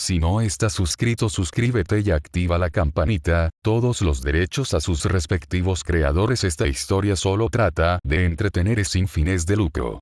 Si no estás suscrito, suscríbete y activa la campanita, todos los derechos a sus respectivos creadores. Esta historia solo trata de entretener sin fines de lucro.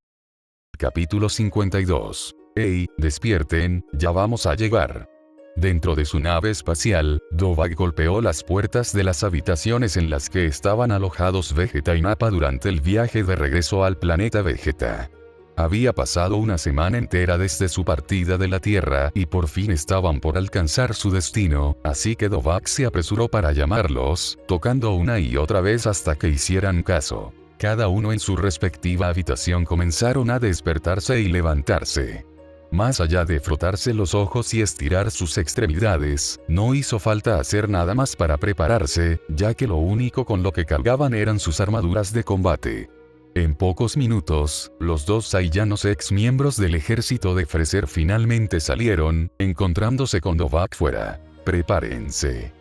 Capítulo 52. ¡Ey, despierten, ya vamos a llegar! Dentro de su nave espacial, Dovahk golpeó las puertas de las habitaciones en las que estaban alojados Vegeta y Nappa durante el viaje de regreso al planeta Vegeta. Había pasado una semana entera desde su partida de la Tierra y por fin estaban por alcanzar su destino, así que Dovahk se apresuró para llamarlos, tocando una y otra vez hasta que hicieran caso. Cada uno en su respectiva habitación comenzaron a despertarse y levantarse. Más allá de frotarse los ojos y estirar sus extremidades, no hizo falta hacer nada más para prepararse, ya que lo único con lo que cargaban eran sus armaduras de combate. En pocos minutos, los dos Saiyanos ex miembros del ejército de Freezer finalmente salieron, encontrándose con Dovahk fuera. «Prepárense.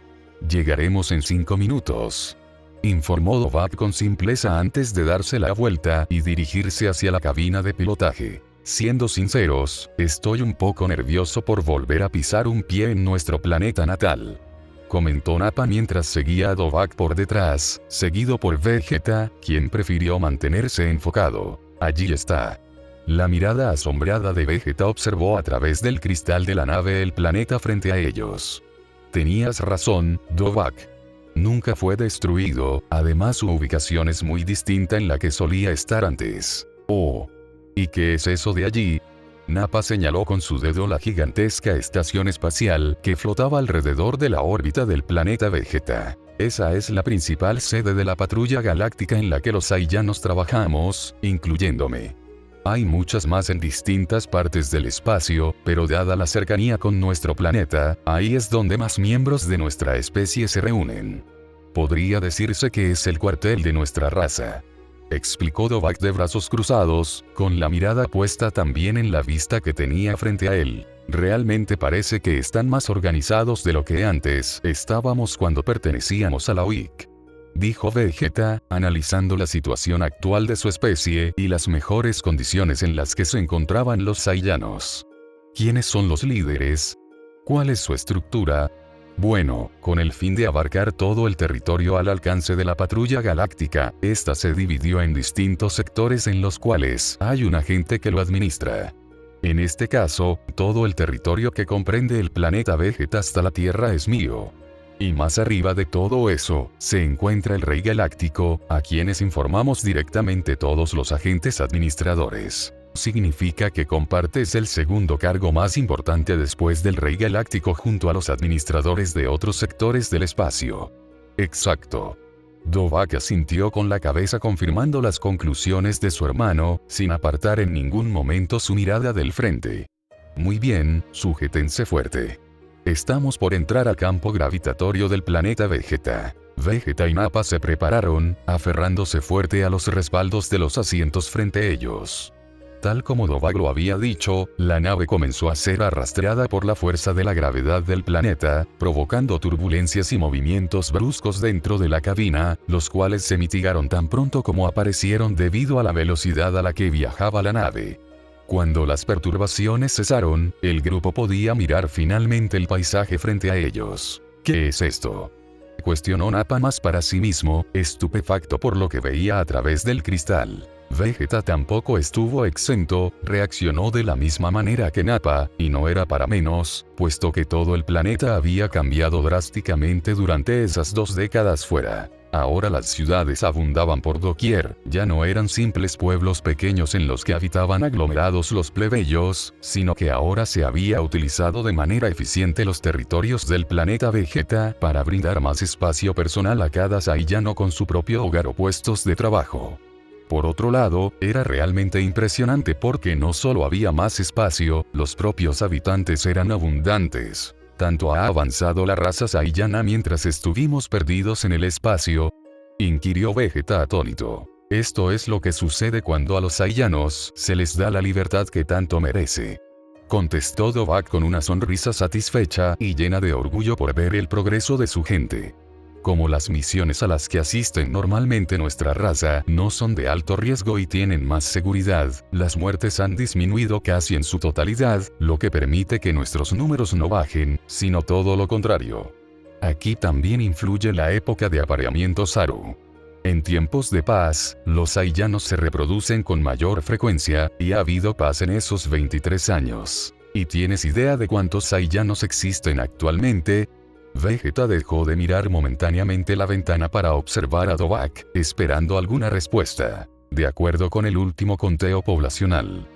Llegaremos en 5 minutos», informó Dovahk con simpleza antes de darse la vuelta y dirigirse hacia la cabina de pilotaje. «Siendo sinceros, estoy un poco nervioso por volver a pisar un pie en nuestro planeta natal», comentó Nappa mientras seguía a Dovahk por detrás, seguido por Vegeta, quien prefirió mantenerse enfocado. «Allí está». La mirada asombrada de Vegeta observó a través del cristal de la nave el planeta frente a ellos. «Tenías razón, Dovahk. Nunca fue destruido, además su ubicación es muy distinta en la que solía estar antes». «Oh. ¿Y qué es eso de allí?». Nappa señaló con su dedo la gigantesca estación espacial que flotaba alrededor de la órbita del planeta Vegeta. «Esa es la principal sede de la patrulla galáctica en la que los Saiyanos trabajamos, incluyéndome. Hay muchas más en distintas partes del espacio, pero dada la cercanía con nuestro planeta, ahí es donde más miembros de nuestra especie se reúnen. Podría decirse que es el cuartel de nuestra raza», explicó Dovahk de brazos cruzados, con la mirada puesta también en la vista que tenía frente a él. «Realmente parece que están más organizados de lo que antes estábamos cuando pertenecíamos a la UIC», dijo Vegeta, analizando la situación actual de su especie y las mejores condiciones en las que se encontraban los Saiyanos. «¿Quiénes son los líderes? ¿Cuál es su estructura?». Bueno, con el fin de abarcar todo el territorio al alcance de la patrulla galáctica, esta se dividió en distintos sectores en los cuales hay un agente que lo administra. En este caso, todo el territorio que comprende el planeta Vegeta hasta la Tierra es mío. Y más arriba de todo eso, se encuentra el Rey Galáctico, a quienes informamos directamente todos los agentes administradores. Significa que compartes el segundo cargo más importante después del Rey Galáctico junto a los administradores de otros sectores del espacio. «Exacto». Dovahk asintió con la cabeza confirmando las conclusiones de su hermano, sin apartar en ningún momento su mirada del frente. «Muy bien, sujétense fuerte. Estamos por entrar al campo gravitatorio del planeta Vegeta». Vegeta y Nappa se prepararon, aferrándose fuerte a los respaldos de los asientos frente a ellos. Tal como Dovahk lo había dicho, la nave comenzó a ser arrastrada por la fuerza de la gravedad del planeta, provocando turbulencias y movimientos bruscos dentro de la cabina, los cuales se mitigaron tan pronto como aparecieron debido a la velocidad a la que viajaba la nave. Cuando las perturbaciones cesaron, el grupo podía mirar finalmente el paisaje frente a ellos. «¿Qué es esto?», cuestionó Nappa más para sí mismo, estupefacto por lo que veía a través del cristal. Vegeta tampoco estuvo exento, reaccionó de la misma manera que Nappa, y no era para menos, puesto que todo el planeta había cambiado drásticamente durante esas 2 décadas fuera. Ahora las ciudades abundaban por doquier, ya no eran simples pueblos pequeños en los que habitaban aglomerados los plebeyos, sino que ahora se había utilizado de manera eficiente los territorios del planeta Vegeta para brindar más espacio personal a cada Saiyano con su propio hogar o puestos de trabajo. Por otro lado, era realmente impresionante porque no solo había más espacio, los propios habitantes eran abundantes. ¿Tanto ha avanzado la raza Saiyana mientras estuvimos perdidos en el espacio?, inquirió Vegeta atónito. «Esto es lo que sucede cuando a los Saiyanos se les da la libertad que tanto merece», contestó Dovahk con una sonrisa satisfecha y llena de orgullo por ver el progreso de su gente. Como las misiones a las que asisten normalmente nuestra raza no son de alto riesgo y tienen más seguridad, las muertes han disminuido casi en su totalidad, lo que permite que nuestros números no bajen, sino todo lo contrario. Aquí también influye la época de apareamiento Saru. En tiempos de paz, los Saiyanos se reproducen con mayor frecuencia, y ha habido paz en esos 23 años. ¿Y tienes idea de cuántos Saiyanos existen actualmente? Vegeta dejó de mirar momentáneamente la ventana para observar a Dovahk, esperando alguna respuesta. De acuerdo con el último conteo poblacional.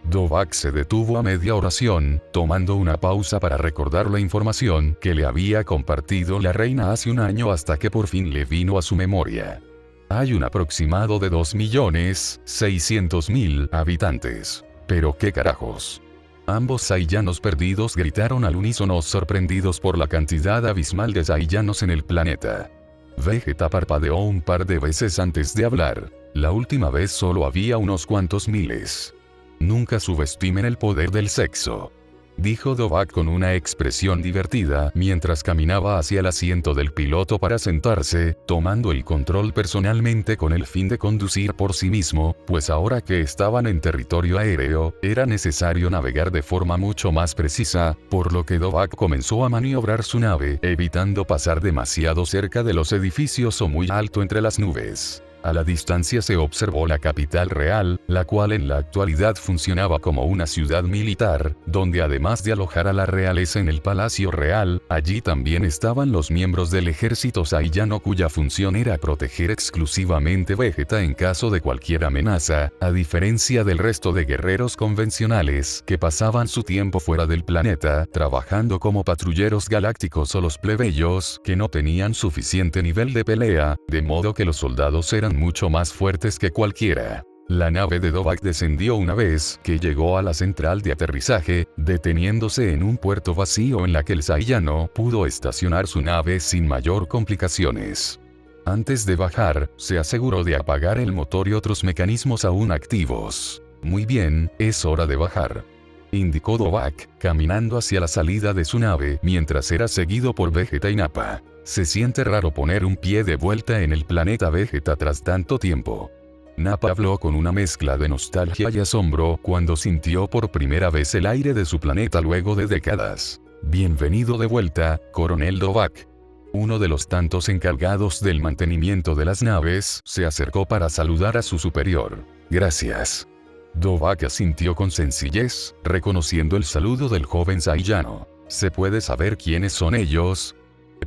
Dovahk se detuvo a media oración, tomando una pausa para recordar la información que le había compartido la reina hace un año hasta que por fin le vino a su memoria. Hay un aproximado de 2.600.000 habitantes. ¿Pero qué carajos? Ambos Saiyanos perdidos gritaron al unísono, sorprendidos por la cantidad abismal de Saiyanos en el planeta. Vegeta parpadeó un par de veces antes de hablar. La última vez solo había unos cuantos miles. Nunca subestimen el poder del sexo, dijo Dovahk con una expresión divertida mientras caminaba hacia el asiento del piloto para sentarse, tomando el control personalmente con el fin de conducir por sí mismo, pues ahora que estaban en territorio aéreo, era necesario navegar de forma mucho más precisa, por lo que Dovahk comenzó a maniobrar su nave, evitando pasar demasiado cerca de los edificios o muy alto entre las nubes. A la distancia se observó la capital real, la cual en la actualidad funcionaba como una ciudad militar, donde además de alojar a la realeza en el Palacio Real, allí también estaban los miembros del ejército Saiyano cuya función era proteger exclusivamente Vegeta en caso de cualquier amenaza, a diferencia del resto de guerreros convencionales que pasaban su tiempo fuera del planeta, trabajando como patrulleros galácticos o los plebeyos que no tenían suficiente nivel de pelea, de modo que los soldados eran mucho más fuertes que cualquiera. La nave de Dovahk descendió una vez que llegó a la central de aterrizaje, deteniéndose en un puerto vacío en la que el Saiyano pudo estacionar su nave sin mayor complicaciones. Antes de bajar, se aseguró de apagar el motor y otros mecanismos aún activos. Muy bien, es hora de bajar, indicó Dovahk, caminando hacia la salida de su nave mientras era seguido por Vegeta y Nappa. Se siente raro poner un pie de vuelta en el planeta Vegeta tras tanto tiempo. Nappa habló con una mezcla de nostalgia y asombro cuando sintió por primera vez el aire de su planeta luego de décadas. Bienvenido de vuelta, Coronel Dovahk. Uno de los tantos encargados del mantenimiento de las naves se acercó para saludar a su superior. Gracias. Dovahk asintió con sencillez, reconociendo el saludo del joven Saiyano. ¿Se puede saber quiénes son ellos?,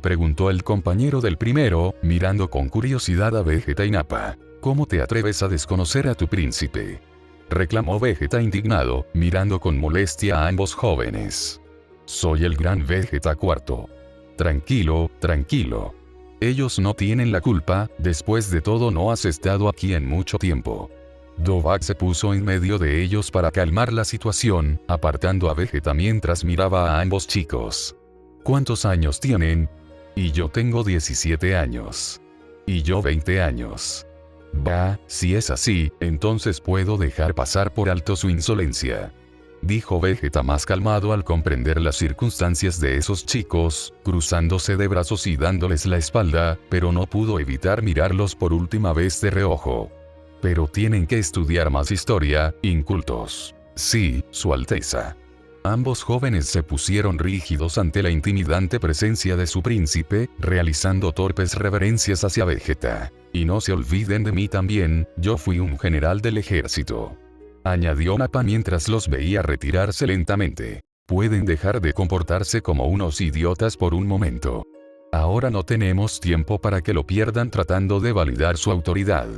preguntó el compañero del primero, mirando con curiosidad a Vegeta y Nappa. ¿Cómo te atreves a desconocer a tu príncipe?, reclamó Vegeta indignado, mirando con molestia a ambos jóvenes. Soy el gran Vegeta IV. Tranquilo, tranquilo. Ellos no tienen la culpa, después de todo no has estado aquí en mucho tiempo. Dovahk se puso en medio de ellos para calmar la situación, apartando a Vegeta mientras miraba a ambos chicos. ¿Cuántos años tienen? Y yo tengo 17 años. Y yo 20 años. Bah, si es así, entonces puedo dejar pasar por alto su insolencia, dijo Vegeta más calmado al comprender las circunstancias de esos chicos, cruzándose de brazos y dándoles la espalda, pero no pudo evitar mirarlos por última vez de reojo. Pero tienen que estudiar más historia, incultos. Sí, Su Alteza. Ambos jóvenes se pusieron rígidos ante la intimidante presencia de su príncipe, realizando torpes reverencias hacia Vegeta. Y no se olviden de mí también, yo fui un general del ejército, añadió Nappa mientras los veía retirarse lentamente. Pueden dejar de comportarse como unos idiotas por un momento. Ahora no tenemos tiempo para que lo pierdan tratando de validar su autoridad,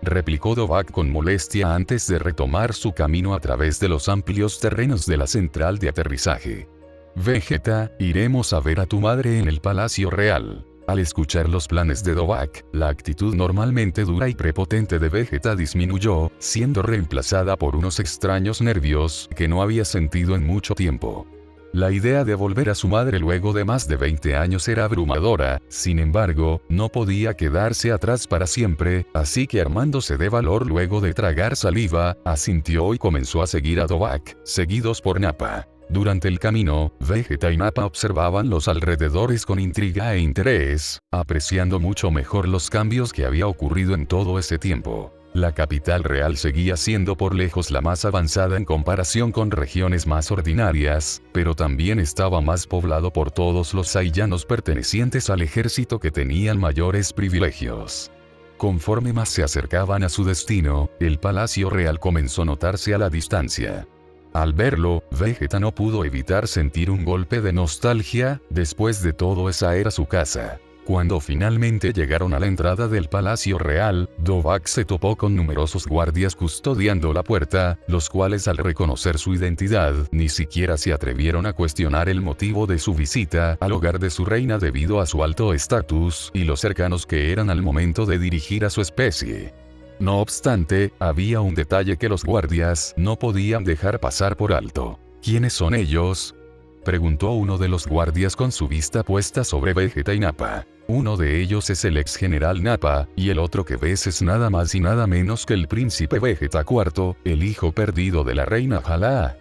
replicó Dovahk con molestia antes de retomar su camino a través de los amplios terrenos de la central de aterrizaje. Vegeta, iremos a ver a tu madre en el Palacio Real. Al escuchar los planes de Dovahk, la actitud normalmente dura y prepotente de Vegeta disminuyó, siendo reemplazada por unos extraños nervios que no había sentido en mucho tiempo. La idea de volver a su madre luego de más de 20 años era abrumadora, sin embargo, no podía quedarse atrás para siempre, así que armándose de valor luego de tragar saliva, asintió y comenzó a seguir a Dovahk, seguidos por Nappa. Durante el camino, Vegeta y Nappa observaban los alrededores con intriga e interés, apreciando mucho mejor los cambios que había ocurrido en todo ese tiempo. La capital real seguía siendo por lejos la más avanzada en comparación con regiones más ordinarias, pero también estaba más poblado por todos los saiyanos pertenecientes al ejército que tenían mayores privilegios. Conforme más se acercaban a su destino, el palacio real comenzó a notarse a la distancia. Al verlo, Vegeta no pudo evitar sentir un golpe de nostalgia, después de todo esa era su casa. Cuando finalmente llegaron a la entrada del Palacio Real, Dovahk se topó con numerosos guardias custodiando la puerta, los cuales al reconocer su identidad, ni siquiera se atrevieron a cuestionar el motivo de su visita al hogar de su reina debido a su alto estatus y lo cercanos que eran al momento de dirigir a su especie. No obstante, había un detalle que los guardias no podían dejar pasar por alto. ¿Quiénes son ellos?, preguntó uno de los guardias con su vista puesta sobre Vegeta y Nappa. Uno de ellos es el ex general Nappa, y el otro que ves es nada más y nada menos que el príncipe Vegeta IV, el hijo perdido de la reina Jalá.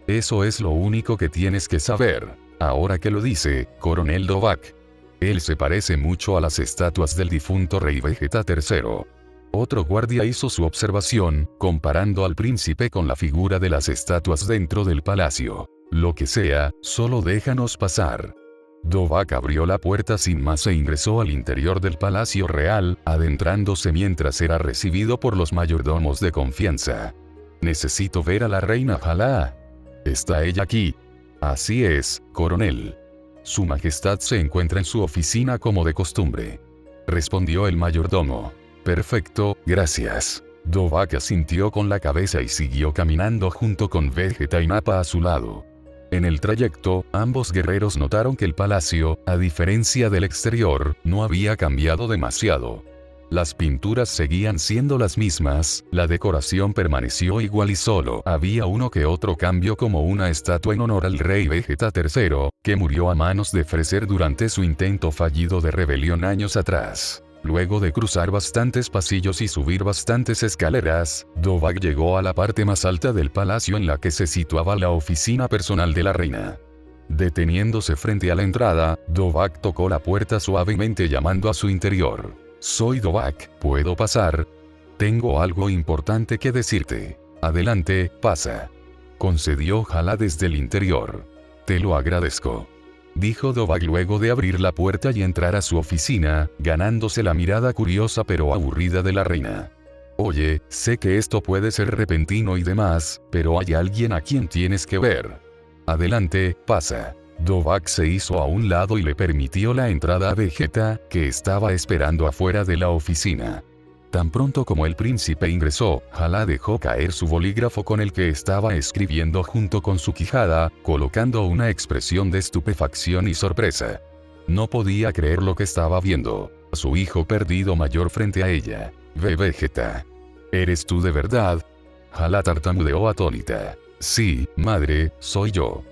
Eso es lo único que tienes que saber. Ahora que lo dice, coronel Dovahk. Él se parece mucho a las estatuas del difunto rey Vegeta III. Otro guardia hizo su observación, comparando al príncipe con la figura de las estatuas dentro del palacio. Lo que sea, solo déjanos pasar. Dovahk abrió la puerta sin más e ingresó al interior del Palacio Real, adentrándose mientras era recibido por los mayordomos de confianza. Necesito ver a la reina Jalá. ¿Está ella aquí? Así es, coronel. Su majestad se encuentra en su oficina como de costumbre. Respondió el mayordomo. Perfecto, gracias. Dovahk asintió con la cabeza y siguió caminando junto con Vegeta y Nappa a su lado. En el trayecto, ambos guerreros notaron que el palacio, a diferencia del exterior, no había cambiado demasiado. Las pinturas seguían siendo las mismas, la decoración permaneció igual y solo había uno que otro cambio como una estatua en honor al rey Vegeta III, que murió a manos de Freezer durante su intento fallido de rebelión años atrás. Luego de cruzar bastantes pasillos y subir bastantes escaleras, Dovahk llegó a la parte más alta del palacio en la que se situaba la oficina personal de la reina. Deteniéndose frente a la entrada, Dovahk tocó la puerta suavemente llamando a su interior. Soy Dovahk, ¿puedo pasar? Tengo algo importante que decirte. Adelante, pasa. Concedió Jalá desde el interior. Te lo agradezco, dijo Dovahk luego de abrir la puerta y entrar a su oficina, ganándose la mirada curiosa pero aburrida de la reina. Oye, sé que esto puede ser repentino y demás, pero hay alguien a quien tienes que ver. Adelante, pasa. Dovahk se hizo a un lado y le permitió la entrada a Vegeta, que estaba esperando afuera de la oficina. Tan pronto como el príncipe ingresó, Jalá dejó caer su bolígrafo con el que estaba escribiendo junto con su quijada, colocando una expresión de estupefacción y sorpresa. No podía creer lo que estaba viendo. Su hijo perdido mayor frente a ella. Vegeta. ¿Eres tú de verdad? Jalá tartamudeó atónita. Sí, madre, soy yo.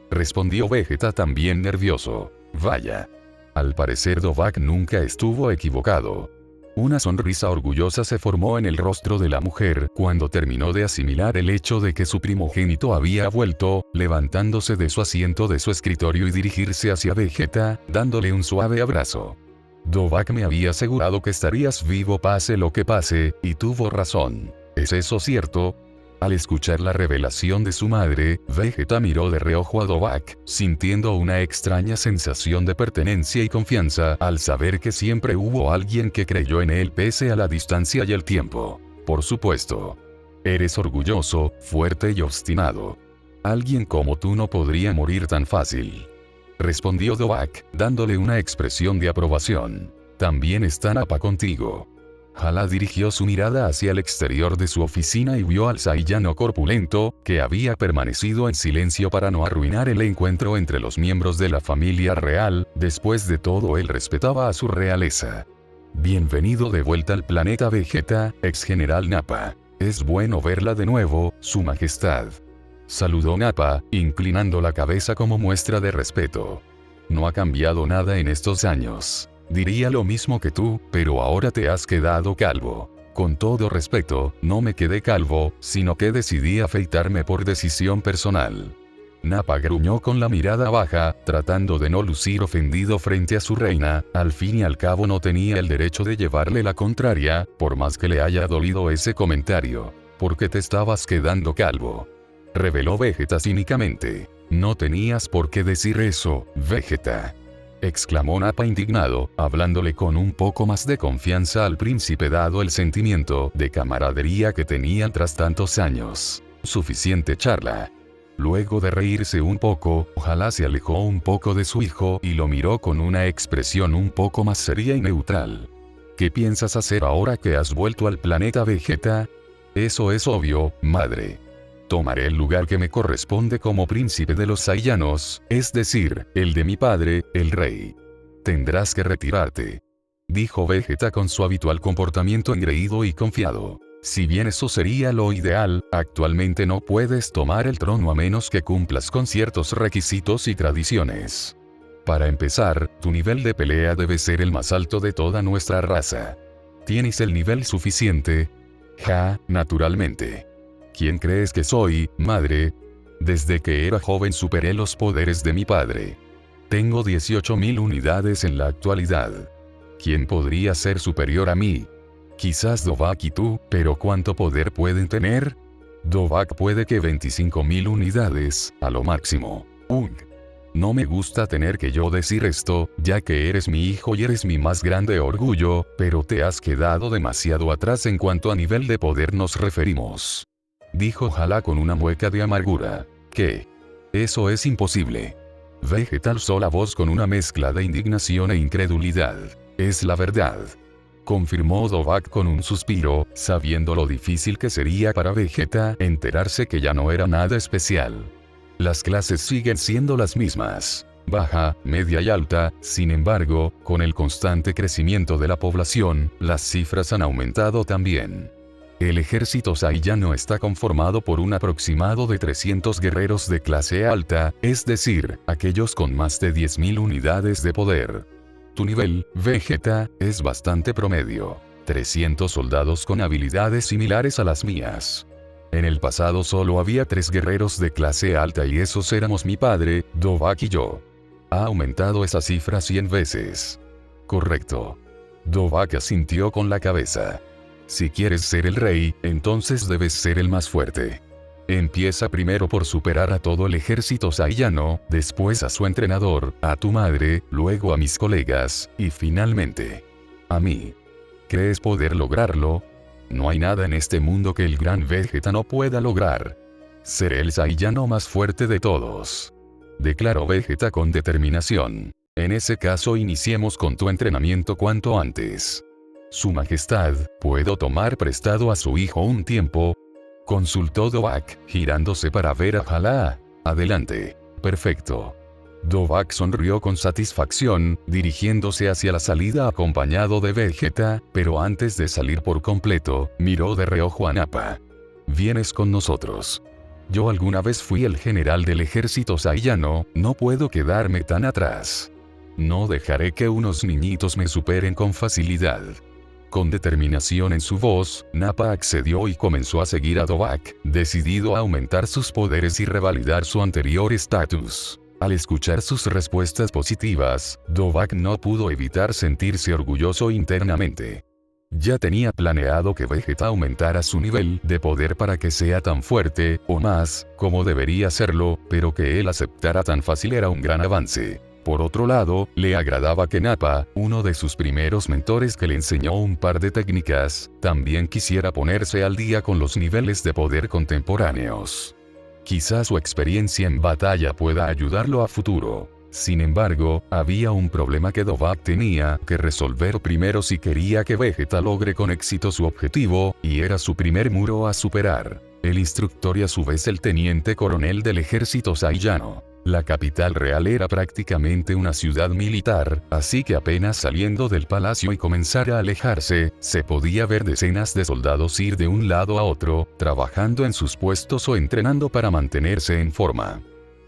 Respondió Vegeta también nervioso. Vaya. Al parecer Dovahk nunca estuvo equivocado. Una sonrisa orgullosa se formó en el rostro de la mujer cuando terminó de asimilar el hecho de que su primogénito había vuelto, levantándose de su asiento de su escritorio y dirigirse hacia Vegeta, dándole un suave abrazo. Dovahk me había asegurado que estarías vivo pase lo que pase, y tuvo razón. ¿Es eso cierto? Al escuchar la revelación de su madre, Vegeta miró de reojo a Dovahk, sintiendo una extraña sensación de pertenencia y confianza al saber que siempre hubo alguien que creyó en él pese a la distancia y el tiempo. Por supuesto. Eres orgulloso, fuerte y obstinado. Alguien como tú no podría morir tan fácil. Respondió Dovahk, dándole una expresión de aprobación. También está Nappa contigo. Jalá dirigió su mirada hacia el exterior de su oficina y vio al saiyano corpulento, que había permanecido en silencio para no arruinar el encuentro entre los miembros de la familia real. Después de todo él respetaba a su realeza. Bienvenido de vuelta al planeta Vegeta, ex general Nappa. Es bueno verla de nuevo, su majestad. Saludó Nappa, inclinando la cabeza como muestra de respeto. No ha cambiado nada en estos años. Diría lo mismo que tú, pero ahora te has quedado calvo. Con todo respeto, no me quedé calvo, sino que decidí afeitarme por decisión personal. Nappa gruñó con la mirada baja, tratando de no lucir ofendido frente a su reina. Al fin y al cabo no tenía el derecho de llevarle la contraria, por más que le haya dolido ese comentario. Porque te estabas quedando calvo, reveló Vegeta cínicamente. No tenías por qué decir eso, Vegeta, exclamó Nappa indignado, hablándole con un poco más de confianza al príncipe dado el sentimiento de camaradería que tenían tras tantos años. Suficiente charla. Luego de reírse un poco, Hala se alejó un poco de su hijo y lo miró con una expresión un poco más seria y neutral. ¿Qué piensas hacer ahora que has vuelto al planeta Vegeta? Eso es obvio, madre. Tomaré el lugar que me corresponde como príncipe de los Saiyanos, es decir, el de mi padre, el rey. Tendrás que retirarte, dijo Vegeta con su habitual comportamiento engreído y confiado. Si bien eso sería lo ideal, actualmente no puedes tomar el trono a menos que cumplas con ciertos requisitos y tradiciones. Para empezar, tu nivel de pelea debe ser el más alto de toda nuestra raza. ¿Tienes el nivel suficiente? Ja, naturalmente. ¿Quién crees que soy, madre? Desde que era joven superé los poderes de mi padre. Tengo 18.000 unidades en la actualidad. ¿Quién podría ser superior a mí? Quizás Dovahk y tú, pero ¿cuánto poder pueden tener? Dovahk puede que 25.000 unidades, a lo máximo. No me gusta tener que yo decir esto, ya que eres mi hijo y eres mi más grande orgullo, pero te has quedado demasiado atrás en cuanto a nivel de poder nos referimos, dijo Hala con una mueca de amargura. ¿Qué? Eso es imposible. Vegeta alzó la voz con una mezcla de indignación e incredulidad. Es la verdad, confirmó Dovahk con un suspiro, sabiendo lo difícil que sería para Vegeta enterarse que ya no era nada especial. Las clases siguen siendo las mismas, baja, media y alta. Sin embargo, con el constante crecimiento de la población, las cifras han aumentado también. El ejército Saiyano está conformado por un aproximado de 300 guerreros de clase alta, es decir, aquellos con más de 10.000 unidades de poder. Tu nivel, Vegeta, es bastante promedio. 300 soldados con habilidades similares a las mías. En el pasado solo había 3 guerreros de clase alta y esos éramos mi padre, Dovahk y yo. Ha aumentado esa cifra 100 veces. Correcto. Dovahk asintió con la cabeza. Si quieres ser el rey, entonces debes ser el más fuerte. Empieza primero por superar a todo el ejército Saiyano, después a su entrenador, a tu madre, luego a mis colegas, y finalmente a mí. ¿Crees poder lograrlo? No hay nada en este mundo que el gran Vegeta no pueda lograr. Seré el Saiyano más fuerte de todos, declaró Vegeta con determinación. En ese caso iniciemos con tu entrenamiento cuanto antes. Su majestad, ¿puedo tomar prestado a su hijo un tiempo?, consultó Dovahk, girándose para ver a Hala. Adelante. Perfecto. Dovahk sonrió con satisfacción, dirigiéndose hacia la salida acompañado de Vegeta, pero antes de salir por completo, miró de reojo a Nappa. ¿Vienes con nosotros? Yo alguna vez fui el general del ejército Saiyano, no puedo quedarme tan atrás. No dejaré que unos niñitos me superen con facilidad. Con determinación en su voz, Nappa accedió y comenzó a seguir a Dovahk, decidido a aumentar sus poderes y revalidar su anterior estatus. Al escuchar sus respuestas positivas, Dovahk no pudo evitar sentirse orgulloso internamente. Ya tenía planeado que Vegeta aumentara su nivel de poder para que sea tan fuerte, o más, como debería serlo, pero que él aceptara tan fácil era un gran avance. Por otro lado, le agradaba que Nappa, uno de sus primeros mentores que le enseñó un par de técnicas, también quisiera ponerse al día con los niveles de poder contemporáneos. Quizás su experiencia en batalla pueda ayudarlo a futuro. Sin embargo, había un problema que Dovahk tenía que resolver primero si quería que Vegeta logre con éxito su objetivo, y era su primer muro a superar. El instructor y a su vez el teniente coronel del ejército Saiyano. La capital real era prácticamente una ciudad militar, así que apenas saliendo del palacio y comenzar a alejarse, se podía ver decenas de soldados ir de un lado a otro, trabajando en sus puestos o entrenando para mantenerse en forma.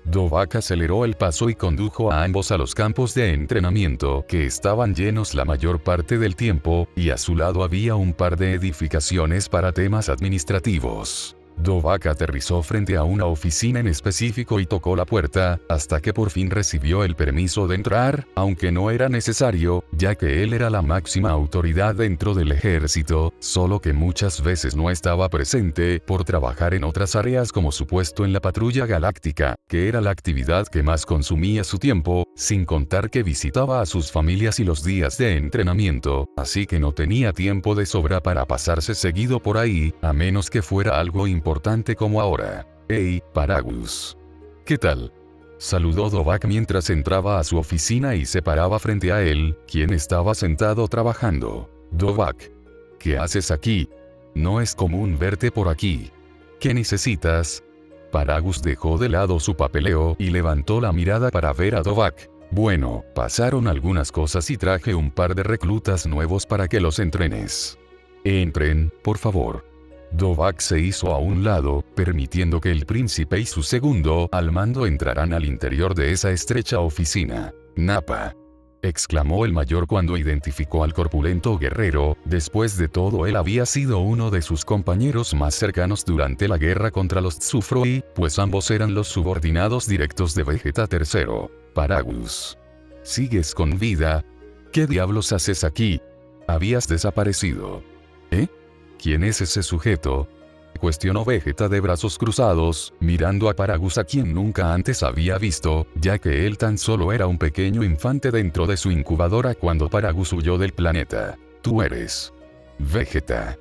Dovahk aceleró el paso y condujo a ambos a los campos de entrenamiento, que estaban llenos la mayor parte del tiempo, y a su lado había un par de edificaciones para temas administrativos. Dovak aterrizó frente a una oficina en específico y tocó la puerta, hasta que por fin recibió el permiso de entrar, aunque no era necesario, ya que él era la máxima autoridad dentro del ejército, solo que muchas veces no estaba presente por trabajar en otras áreas como su puesto en la patrulla galáctica, que era la actividad que más consumía su tiempo, sin contar que visitaba a sus familias y los días de entrenamiento, así que no tenía tiempo de sobra para pasarse seguido por ahí, a menos que fuera algo importante como ahora. «Hey, Paragus. ¿Qué tal?», saludó Dovak mientras entraba a su oficina y se paraba frente a él, quien estaba sentado trabajando. «Dovak. ¿Qué haces aquí? No es común verte por aquí. ¿Qué necesitas?». Paragus dejó de lado su papeleo y levantó la mirada para ver a Dovak. «Bueno, pasaron algunas cosas y traje un par de reclutas nuevos para que los entrenes. Entren, por favor». Dovak se hizo a un lado, permitiendo que el príncipe y su segundo al mando entraran al interior de esa estrecha oficina. «Nappa», exclamó el mayor cuando identificó al corpulento guerrero. Después de todo, él había sido uno de sus compañeros más cercanos durante la guerra contra los Tsufroi, pues ambos eran los subordinados directos de Vegeta III. «Paragus. ¿Sigues con vida? ¿Qué diablos haces aquí? Habías desaparecido». «¿Eh? ¿Quién es ese sujeto?», cuestionó Vegeta de brazos cruzados, mirando a Paragus, a quien nunca antes había visto, ya que él tan solo era un pequeño infante dentro de su incubadora cuando Paragus huyó del planeta. «¿Tú eres Vegeta?».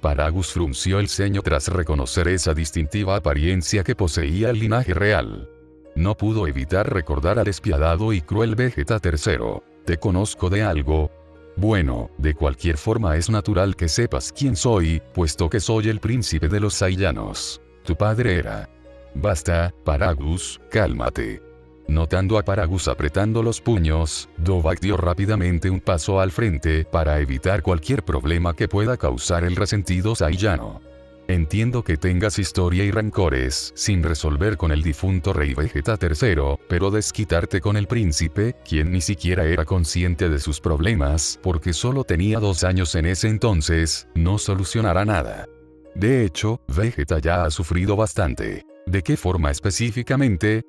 Paragus frunció el ceño tras reconocer esa distintiva apariencia que poseía el linaje real. No pudo evitar recordar al despiadado y cruel Vegeta III. «¿Te conozco de algo?». «Bueno, de cualquier forma es natural que sepas quién soy, puesto que soy el príncipe de los Saiyanos. Tu padre era». «Basta, Paragus, cálmate». Notando a Paragus apretando los puños, Dovak dio rápidamente un paso al frente para evitar cualquier problema que pueda causar el resentido Saiyano. «Entiendo que tengas historia y rencores sin resolver con el difunto rey Vegeta III, pero desquitarte con el príncipe, quien ni siquiera era consciente de sus problemas porque solo tenía 2 años en ese entonces, no solucionará nada. De hecho, Vegeta ya ha sufrido bastante». «¿De qué forma específicamente?»,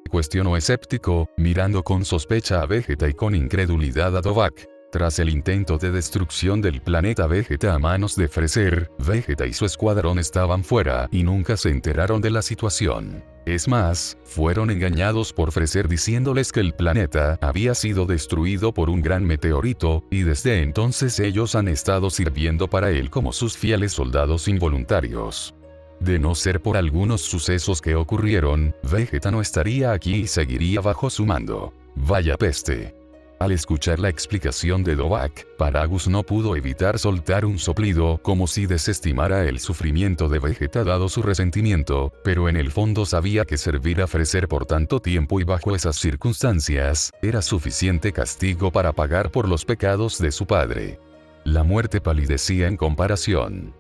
cuestionó escéptico, mirando con sospecha a Vegeta y con incredulidad a Dovak. Tras el intento de destrucción del planeta Vegeta a manos de Freezer, Vegeta y su escuadrón estaban fuera y nunca se enteraron de la situación. Es más, fueron engañados por Freezer diciéndoles que el planeta había sido destruido por un gran meteorito, y desde entonces ellos han estado sirviendo para él como sus fieles soldados involuntarios. De no ser por algunos sucesos que ocurrieron, Vegeta no estaría aquí y seguiría bajo su mando. «Vaya peste». Al escuchar la explicación de Dovak, Paragus no pudo evitar soltar un soplido como si desestimara el sufrimiento de Vegeta dado su resentimiento, pero en el fondo sabía que servir a Freezer por tanto tiempo y bajo esas circunstancias, era suficiente castigo para pagar por los pecados de su padre. La muerte palidecía en comparación.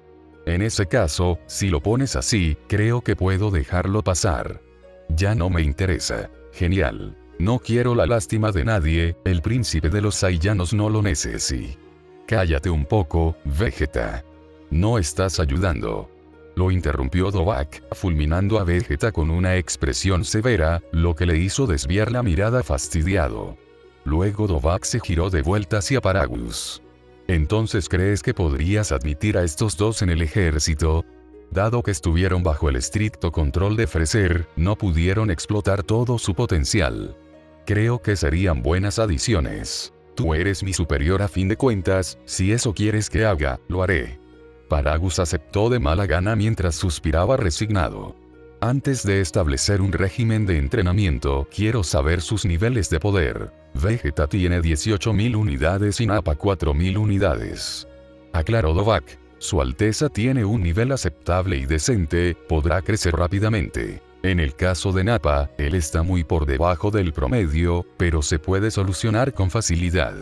«En ese caso, si lo pones así, creo que puedo dejarlo pasar. Ya no me interesa». «Genial. No quiero la lástima de nadie, el príncipe de los Saiyanos no lo necesita». «Cállate un poco, Vegeta. No estás ayudando», lo interrumpió Dovak, fulminando a Vegeta con una expresión severa, lo que le hizo desviar la mirada fastidiado. Luego Dovak se giró de vuelta hacia Paragus. «¿Entonces crees que podrías admitir a estos dos en el ejército?». Dado que estuvieron bajo el estricto control de Freezer, no pudieron explotar todo su potencial. «Creo que serían buenas adiciones. Tú eres mi superior a fin de cuentas, si eso quieres que haga, lo haré». Paragus aceptó de mala gana mientras suspiraba resignado. «Antes de establecer un régimen de entrenamiento, quiero saber sus niveles de poder. Vegeta tiene 18.000 unidades y Nappa 4.000 unidades». Aclaró Dovak. «Su Alteza tiene un nivel aceptable y decente, podrá crecer rápidamente. En el caso de Nappa, él está muy por debajo del promedio, pero se puede solucionar con facilidad».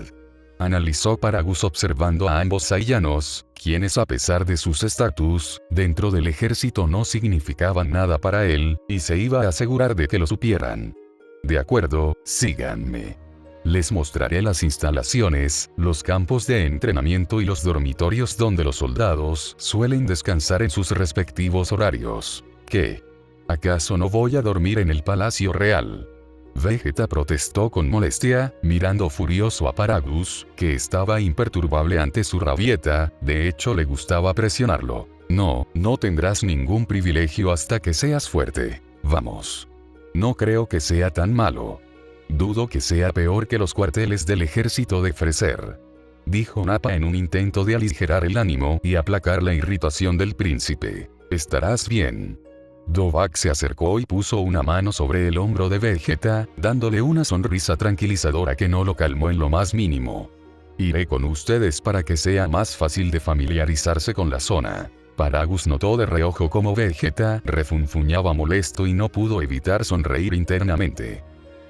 Analizó Paragus observando a ambos Saiyanos, quienes a pesar de sus estatus, dentro del ejército no significaban nada para él, y se iba a asegurar de que lo supieran. «De acuerdo, síganme». Les mostraré las instalaciones, los campos de entrenamiento y los dormitorios donde los soldados suelen descansar en sus respectivos horarios. ¿Qué? ¿Acaso no voy a dormir en el Palacio Real? Vegeta protestó con molestia, mirando furioso a Paragus, que estaba imperturbable ante su rabieta. De hecho le gustaba presionarlo. No, no tendrás ningún privilegio hasta que seas fuerte. Vamos. No creo que sea tan malo. Dudo que sea peor que los cuarteles del ejército de Freezer, dijo Nappa en un intento de aligerar el ánimo y aplacar la irritación del príncipe. Estarás bien. Dovahk se acercó y puso una mano sobre el hombro de Vegeta, dándole una sonrisa tranquilizadora que no lo calmó en lo más mínimo. Iré con ustedes para que sea más fácil de familiarizarse con la zona. Paragus notó de reojo cómo Vegeta refunfuñaba molesto y no pudo evitar sonreír internamente.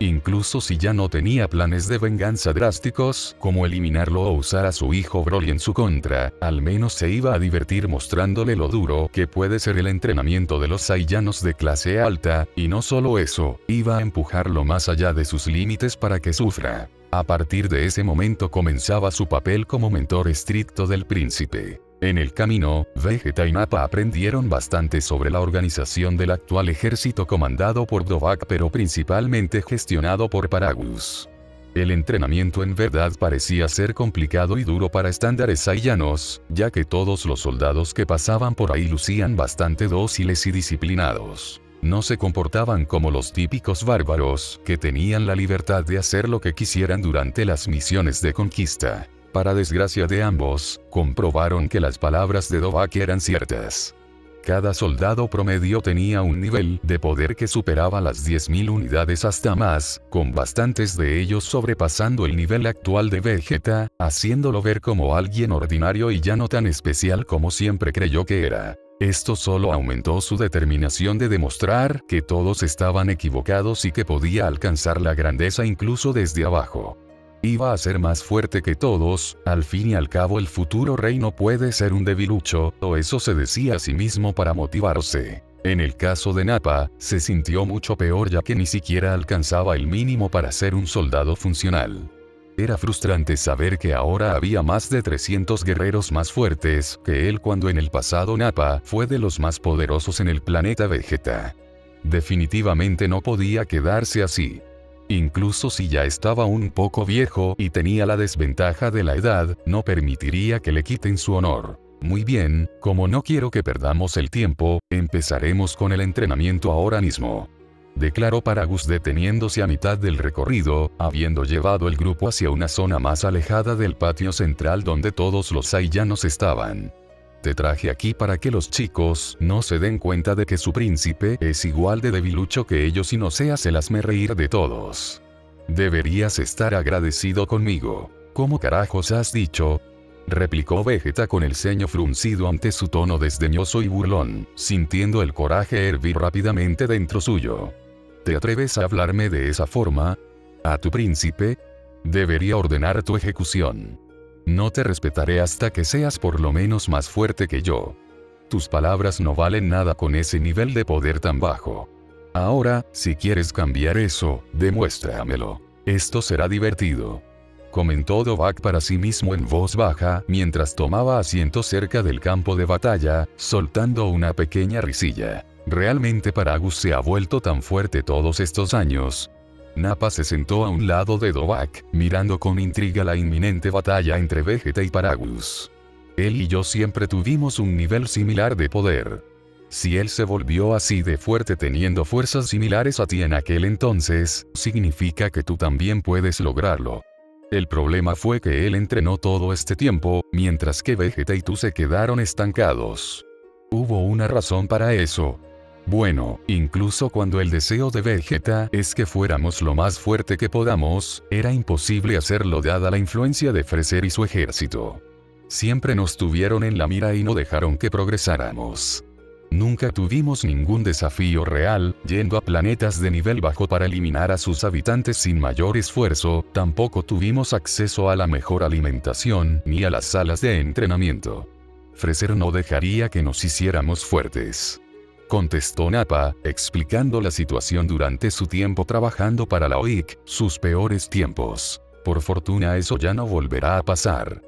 Incluso si ya no tenía planes de venganza drásticos, como eliminarlo o usar a su hijo Broly en su contra, al menos se iba a divertir mostrándole lo duro que puede ser el entrenamiento de los Saiyanos de clase alta, y no solo eso, iba a empujarlo más allá de sus límites para que sufra. A partir de ese momento comenzaba su papel como mentor estricto del príncipe. En el camino, Vegeta y Nappa aprendieron bastante sobre la organización del actual ejército comandado por Dovahk, pero principalmente gestionado por Paragus. El entrenamiento en verdad parecía ser complicado y duro para estándares saiyanos, ya que todos los soldados que pasaban por ahí lucían bastante dóciles y disciplinados. No se comportaban como los típicos bárbaros, que tenían la libertad de hacer lo que quisieran durante las misiones de conquista. Para desgracia de ambos, comprobaron que las palabras de Dovahk eran ciertas. Cada soldado promedio tenía un nivel de poder que superaba las 10.000 unidades hasta más, con bastantes de ellos sobrepasando el nivel actual de Vegeta, haciéndolo ver como alguien ordinario y ya no tan especial como siempre creyó que era. Esto solo aumentó su determinación de demostrar que todos estaban equivocados y que podía alcanzar la grandeza incluso desde abajo. Iba a ser más fuerte que todos. Al fin y al cabo el futuro rey no puede ser un debilucho, o eso se decía a sí mismo para motivarse. En el caso de Nappa, se sintió mucho peor ya que ni siquiera alcanzaba el mínimo para ser un soldado funcional. Era frustrante saber que ahora había más de 300 guerreros más fuertes que él cuando en el pasado Nappa fue de los más poderosos en el planeta Vegeta. Definitivamente no podía quedarse así. Incluso si ya estaba un poco viejo y tenía la desventaja de la edad, no permitiría que le quiten su honor. Muy bien, como no quiero que perdamos el tiempo, empezaremos con el entrenamiento ahora mismo, declaró Paragus deteniéndose a mitad del recorrido, habiendo llevado el grupo hacia una zona más alejada del patio central donde todos los Saiyanos estaban. Te traje aquí para que los chicos no se den cuenta de que su príncipe es igual de debilucho que ellos y no seas el hazmerreír de todos. Deberías estar agradecido conmigo. ¿Cómo carajos has dicho? Replicó Vegeta con el ceño fruncido ante su tono desdeñoso y burlón, sintiendo el coraje hervir rápidamente dentro suyo. ¿Te atreves a hablarme de esa forma? ¿A tu príncipe? Debería ordenar tu ejecución. No te respetaré hasta que seas por lo menos más fuerte que yo. Tus palabras no valen nada con ese nivel de poder tan bajo. Ahora, si quieres cambiar eso, demuéstramelo. Esto será divertido, comentó Dovahk para sí mismo en voz baja, mientras tomaba asiento cerca del campo de batalla, soltando una pequeña risilla. ¿Realmente Paragus se ha vuelto tan fuerte todos estos años? Nappa se sentó a un lado de Dovahk, mirando con intriga la inminente batalla entre Vegeta y Paragus. Él y yo siempre tuvimos un nivel similar de poder. Si él se volvió así de fuerte teniendo fuerzas similares a ti en aquel entonces, significa que tú también puedes lograrlo. El problema fue que él entrenó todo este tiempo, mientras que Vegeta y tú se quedaron estancados. Hubo una razón para eso. Bueno, incluso cuando el deseo de Vegeta es que fuéramos lo más fuerte que podamos, era imposible hacerlo dada la influencia de Freezer y su ejército. Siempre nos tuvieron en la mira y no dejaron que progresáramos. Nunca tuvimos ningún desafío real, yendo a planetas de nivel bajo para eliminar a sus habitantes sin mayor esfuerzo, tampoco tuvimos acceso a la mejor alimentación ni a las salas de entrenamiento. Freezer no dejaría que nos hiciéramos fuertes, contestó Nappa, explicando la situación durante su tiempo trabajando para la OIC, sus peores tiempos. Por fortuna eso ya no volverá a pasar.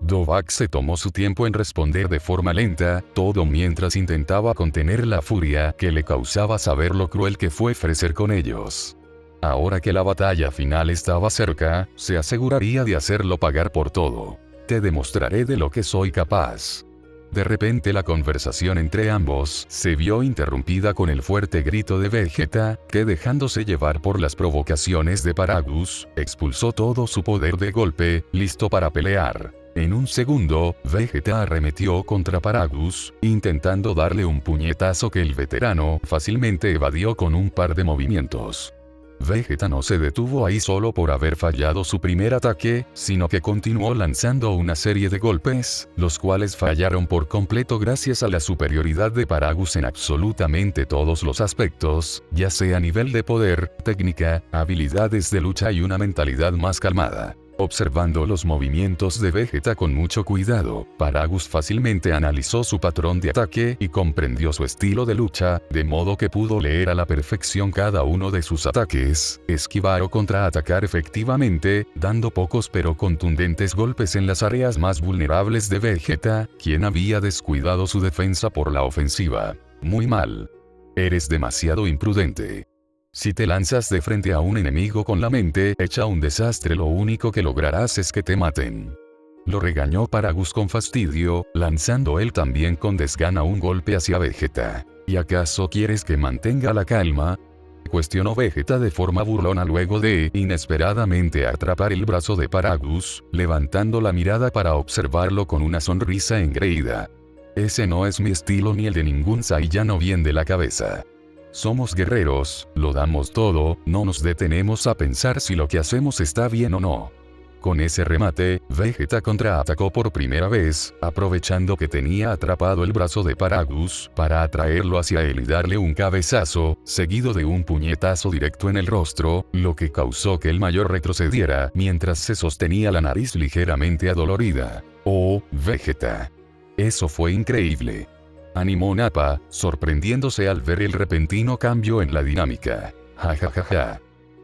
Dovahk se tomó su tiempo en responder de forma lenta, todo mientras intentaba contener la furia que le causaba saber lo cruel que fue ofrecer con ellos. Ahora que la batalla final estaba cerca, se aseguraría de hacerlo pagar por todo. Te demostraré de lo que soy capaz. De repente la conversación entre ambos se vio interrumpida con el fuerte grito de Vegeta, que dejándose llevar por las provocaciones de Paragus, expulsó todo su poder de golpe, listo para pelear. En un segundo, Vegeta arremetió contra Paragus, intentando darle un puñetazo que el veterano fácilmente evadió con un par de movimientos. Vegeta no se detuvo ahí solo por haber fallado su primer ataque, sino que continuó lanzando una serie de golpes, los cuales fallaron por completo gracias a la superioridad de Paragus en absolutamente todos los aspectos, ya sea a nivel de poder, técnica, habilidades de lucha y una mentalidad más calmada. Observando los movimientos de Vegeta con mucho cuidado, Paragus fácilmente analizó su patrón de ataque y comprendió su estilo de lucha, de modo que pudo leer a la perfección cada uno de sus ataques, esquivar o contraatacar efectivamente, dando pocos pero contundentes golpes en las áreas más vulnerables de Vegeta, quien había descuidado su defensa por la ofensiva. Muy mal. Eres demasiado imprudente. Si te lanzas de frente a un enemigo con la mente hecha un desastre, lo único que lograrás es que te maten. Lo regañó Paragus con fastidio, lanzando él también con desgana un golpe hacia Vegeta. ¿Y acaso quieres que mantenga la calma?, cuestionó Vegeta de forma burlona luego de inesperadamente atrapar el brazo de Paragus, levantando la mirada para observarlo con una sonrisa engreída. Ese no es mi estilo ni el de ningún Saiyano bien de la cabeza. Somos guerreros, lo damos todo, no nos detenemos a pensar si lo que hacemos está bien o no. Con ese remate, Vegeta contraatacó por primera vez, aprovechando que tenía atrapado el brazo de Paragus para atraerlo hacia él y darle un cabezazo, seguido de un puñetazo directo en el rostro, lo que causó que el mayor retrocediera mientras se sostenía la nariz ligeramente adolorida. ¡Oh, Vegeta! Eso fue increíble. Animó Nappa, sorprendiéndose al ver el repentino cambio en la dinámica. Ja ja ja ja.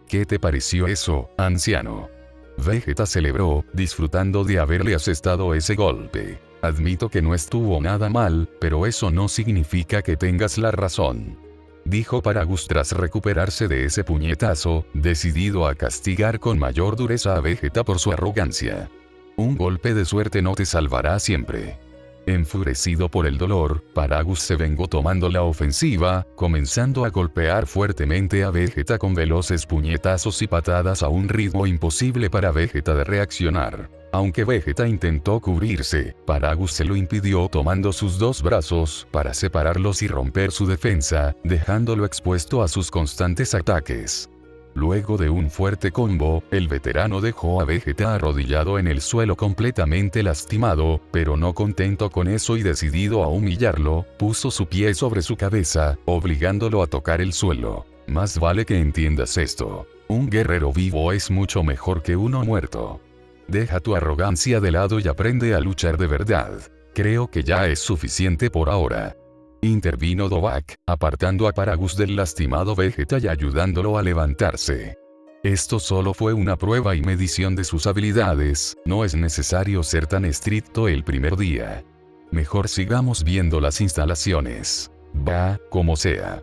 ¿Qué te pareció eso, anciano? Vegeta celebró, disfrutando de haberle asestado ese golpe. Admito que no estuvo nada mal, pero eso no significa que tengas la razón. Dijo Paragus tras recuperarse de ese puñetazo, decidido a castigar con mayor dureza a Vegeta por su arrogancia. Un golpe de suerte no te salvará siempre. Enfurecido por el dolor, Paragus se vengó tomando la ofensiva, comenzando a golpear fuertemente a Vegeta con veloces puñetazos y patadas a un ritmo imposible para Vegeta de reaccionar. Aunque Vegeta intentó cubrirse, Paragus se lo impidió tomando sus dos brazos para separarlos y romper su defensa, dejándolo expuesto a sus constantes ataques. Luego de un fuerte combo, el veterano dejó a Vegeta arrodillado en el suelo completamente lastimado, pero no contento con eso y decidido a humillarlo, puso su pie sobre su cabeza, obligándolo a tocar el suelo. Más vale que entiendas esto. Un guerrero vivo es mucho mejor que uno muerto. Deja tu arrogancia de lado y aprende a luchar de verdad. Creo que ya es suficiente por ahora. Intervino Dovahk, apartando a Paragus del lastimado Vegeta y ayudándolo a levantarse. Esto solo fue una prueba y medición de sus habilidades, no es necesario ser tan estricto el primer día. Mejor sigamos viendo las instalaciones. Va, como sea.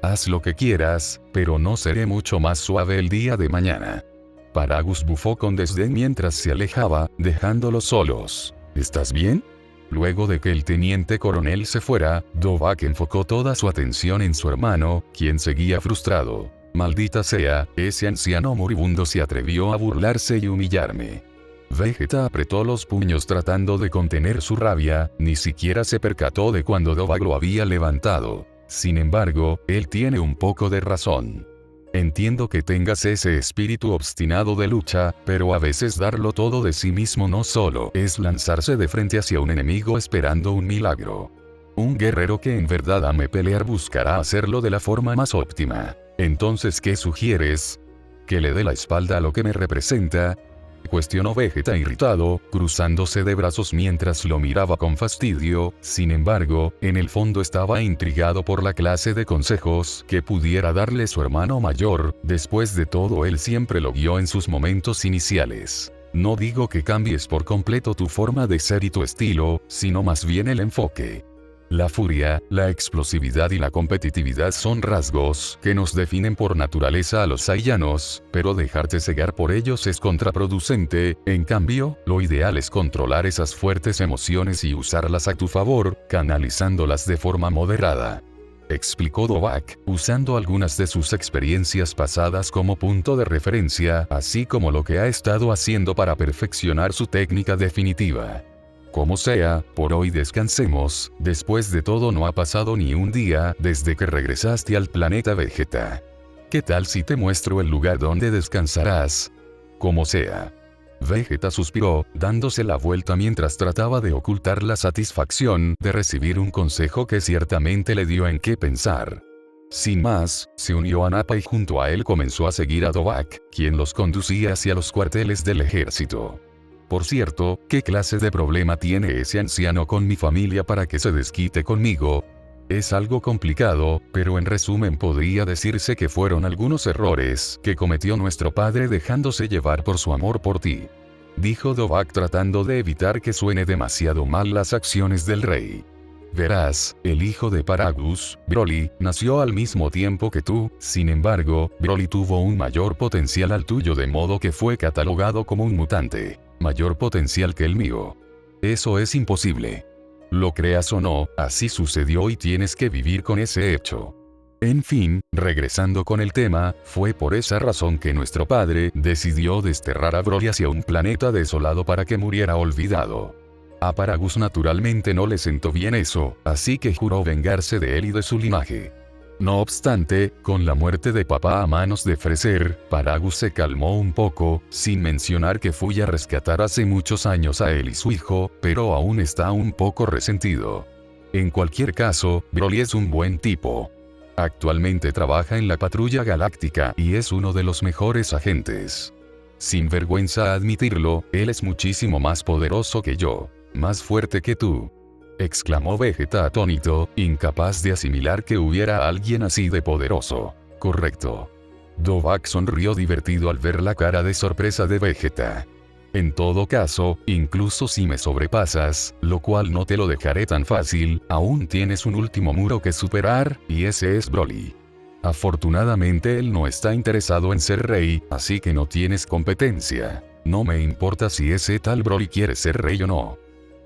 Haz lo que quieras, pero no seré mucho más suave el día de mañana. Paragus bufó con desdén mientras se alejaba, dejándolos solos. ¿Estás bien? Luego de que el teniente coronel se fuera, Dovahk enfocó toda su atención en su hermano, quien seguía frustrado. Maldita sea, ese anciano moribundo se atrevió a burlarse y humillarme. Vegeta apretó los puños tratando de contener su rabia, ni siquiera se percató de cuando Dovahk lo había levantado. Sin embargo, él tiene un poco de razón. Entiendo que tengas ese espíritu obstinado de lucha, pero a veces darlo todo de sí mismo no solo es lanzarse de frente hacia un enemigo esperando un milagro. Un guerrero que en verdad ame pelear buscará hacerlo de la forma más óptima. Entonces, ¿qué sugieres? ¿Que le dé la espalda a lo que me representa? cuestionó Vegeta irritado, cruzándose de brazos mientras lo miraba con fastidio. Sin embargo, en el fondo estaba intrigado por la clase de consejos que pudiera darle su hermano mayor. Después de todo, él siempre lo guió en sus momentos iniciales. No digo que cambies por completo tu forma de ser y tu estilo, sino más bien el enfoque. La furia, la explosividad y la competitividad son rasgos que nos definen por naturaleza a los Saiyanos, pero dejarte cegar por ellos es contraproducente. En cambio, lo ideal es controlar esas fuertes emociones y usarlas a tu favor, canalizándolas de forma moderada. Explicó Dovahk, usando algunas de sus experiencias pasadas como punto de referencia, así como lo que ha estado haciendo para perfeccionar su técnica definitiva. Como sea, por hoy descansemos. Después de todo, no ha pasado ni un día desde que regresaste al planeta Vegeta. ¿Qué tal si te muestro el lugar donde descansarás? Como sea. Vegeta suspiró, dándose la vuelta mientras trataba de ocultar la satisfacción de recibir un consejo que ciertamente le dio en qué pensar. Sin más, se unió a Nappa y junto a él comenzó a seguir a Dovahk, quien los conducía hacia los cuarteles del ejército. Por cierto, ¿qué clase de problema tiene ese anciano con mi familia para que se desquite conmigo? Es algo complicado, pero en resumen podría decirse que fueron algunos errores que cometió nuestro padre dejándose llevar por su amor por ti. Dijo Dovahk tratando de evitar que suene demasiado mal las acciones del rey. Verás, el hijo de Paragus, Broly, nació al mismo tiempo que tú. Sin embargo, Broly tuvo un mayor potencial al tuyo, de modo que fue catalogado como un mutante. Mayor potencial que el mío. Eso es imposible. Lo creas o no, así sucedió y tienes que vivir con ese hecho. En fin, regresando con el tema, fue por esa razón que nuestro padre decidió desterrar a Broly hacia un planeta desolado para que muriera olvidado. A Paragus naturalmente no le sentó bien eso, así que juró vengarse de él y de su linaje. No obstante, con la muerte de papá a manos de Freezer, Paragus se calmó un poco, sin mencionar que fui a rescatar hace muchos años a él y su hijo, pero aún está un poco resentido. En cualquier caso, Broly es un buen tipo. Actualmente trabaja en la Patrulla Galáctica y es uno de los mejores agentes. Sin vergüenza admitirlo, él es muchísimo más poderoso que yo. Más fuerte que tú. Exclamó Vegeta atónito, incapaz de asimilar que hubiera alguien así de poderoso. Correcto. Dovahk sonrió divertido al ver la cara de sorpresa de Vegeta. En todo caso, incluso si me sobrepasas, lo cual no te lo dejaré tan fácil, aún tienes un último muro que superar, y ese es Broly. Afortunadamente él no está interesado en ser rey, así que no tienes competencia. No me importa si ese tal Broly quiere ser rey o no.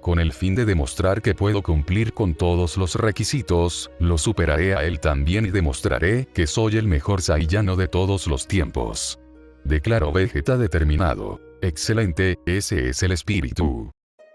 Con el fin de demostrar que puedo cumplir con todos los requisitos, lo superaré a él también y demostraré que soy el mejor Saiyano de todos los tiempos. Declaró Vegeta determinado. Excelente, ese es el espíritu.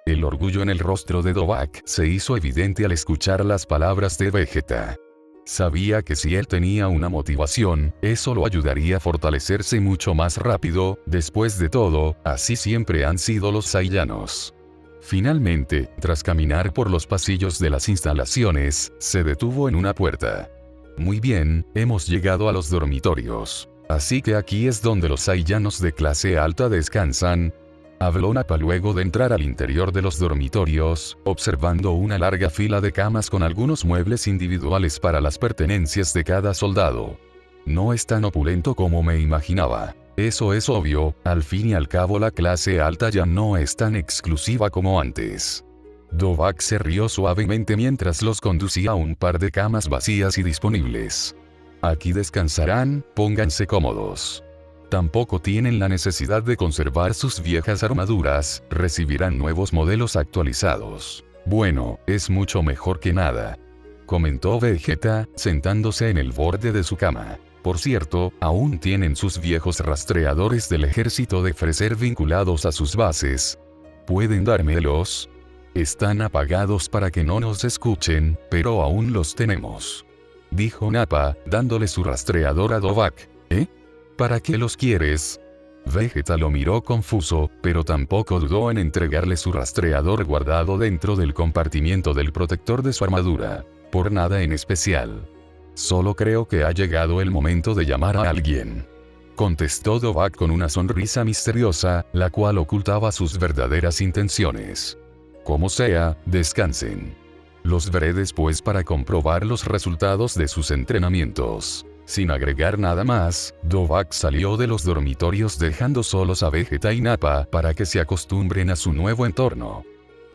El orgullo en el rostro de Dovahk se hizo evidente al escuchar las palabras de Vegeta. Sabía que si él tenía una motivación, eso lo ayudaría a fortalecerse mucho más rápido. Después de todo, así siempre han sido los Saiyanos. Finalmente, tras caminar por los pasillos de las instalaciones, se detuvo en una puerta. Muy bien, hemos llegado a los dormitorios. Así que aquí es donde los Saiyanos de clase alta descansan. Habló Nappa luego de entrar al interior de los dormitorios, observando una larga fila de camas con algunos muebles individuales para las pertenencias de cada soldado. No es tan opulento como me imaginaba. Eso es obvio, al fin y al cabo la clase alta ya no es tan exclusiva como antes. Dovahk se rió suavemente mientras los conducía a un par de camas vacías y disponibles. Aquí descansarán, pónganse cómodos. Tampoco tienen la necesidad de conservar sus viejas armaduras, recibirán nuevos modelos actualizados. Bueno, es mucho mejor que nada. Comentó Vegeta, sentándose en el borde de su cama. Por cierto, aún tienen sus viejos rastreadores del ejército de Freezer vinculados a sus bases. ¿Pueden dármelos? Están apagados para que no nos escuchen, pero aún los tenemos. Dijo Nappa, dándole su rastreador a Dovahk. ¿Eh? ¿Para qué los quieres? Vegeta lo miró confuso, pero tampoco dudó en entregarle su rastreador guardado dentro del compartimiento del protector de su armadura. Por nada en especial. Solo creo que ha llegado el momento de llamar a alguien. contestó Dovak con una sonrisa misteriosa, la cual ocultaba sus verdaderas intenciones. Como sea, descansen. Los veré después para comprobar los resultados de sus entrenamientos. Sin agregar nada más, Dovak salió de los dormitorios dejando solos a Vegeta y Nappa para que se acostumbren a su nuevo entorno.